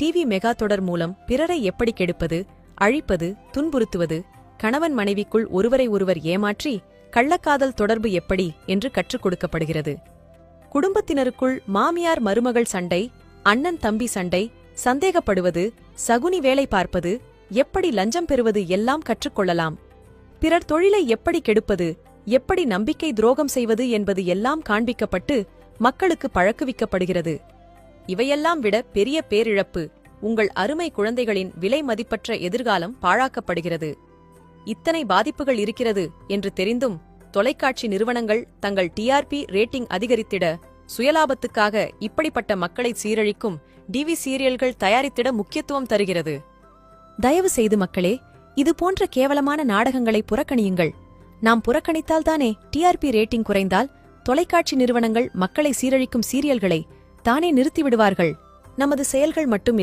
TV mega தொடர் மூலம் பிறரை எப்படி கெடுப்பது, அழிப்பது, துன்புறுத்துவது, கணவன் மனைவிக்குள் ஒருவரை ஒருவர் ஏமாற்றி கள்ளக்காதல் தொடர்பு எப்படி என்று கற்றுக் கொடுக்கப்படுகிறது. குடும்பத்தினருக்குள் மாமியார் மருமகள் சண்டை, அண்ணன் தம்பி சண்டை, சந்தேகப்படுவது, சகுனி வேலை பார்ப்பது, எப்படி லஞ்சம் பெறுவது எல்லாம் கற்றுக்கொள்ளலாம். பிறர் தொழிலை எப்படி கெடுப்பது, எப்படி நம்பிக்கை துரோகம் செய்வது என்பது எல்லாம் காண்பிக்கப்பட்டு மக்களுக்கு பழக்குவிக்கப்படுகிறது. இவையெல்லாம் விட பெரிய பேரிழப்பு, உங்கள் அருமை குழந்தைகளின் விலை மதிப்பற்ற எதிர்காலம் பாழாக்கப்படுகிறது. இத்தனை பாதிப்புகள் இருக்கிறது என்று தெரிந்தும் தொலைக்காட்சி நிறுவனங்கள் தங்கள் டிஆர்பி ரேட்டிங் அதிகரித்திட, சுயலாபத்துக்காக இப்படிப்பட்ட மக்களை சீரழிக்கும் டிவி சீரியல்கள் தயாரித்திட முக்கியத்துவம் தருகிறது. தயவு செய்து மக்களே, இது போன்ற கேவலமான நாடகங்களை புறக்கணியுங்கள். நாம் புறக்கணித்தால்தானே டிஆர்பி ரேட்டிங் குறைந்தால் தொலைக்காட்சி நிறுவனங்கள் மக்களை சீரழிக்கும் சீரியல்களை தானே நிறுத்திவிடுவார்கள். நமது செயல்கள் மட்டும்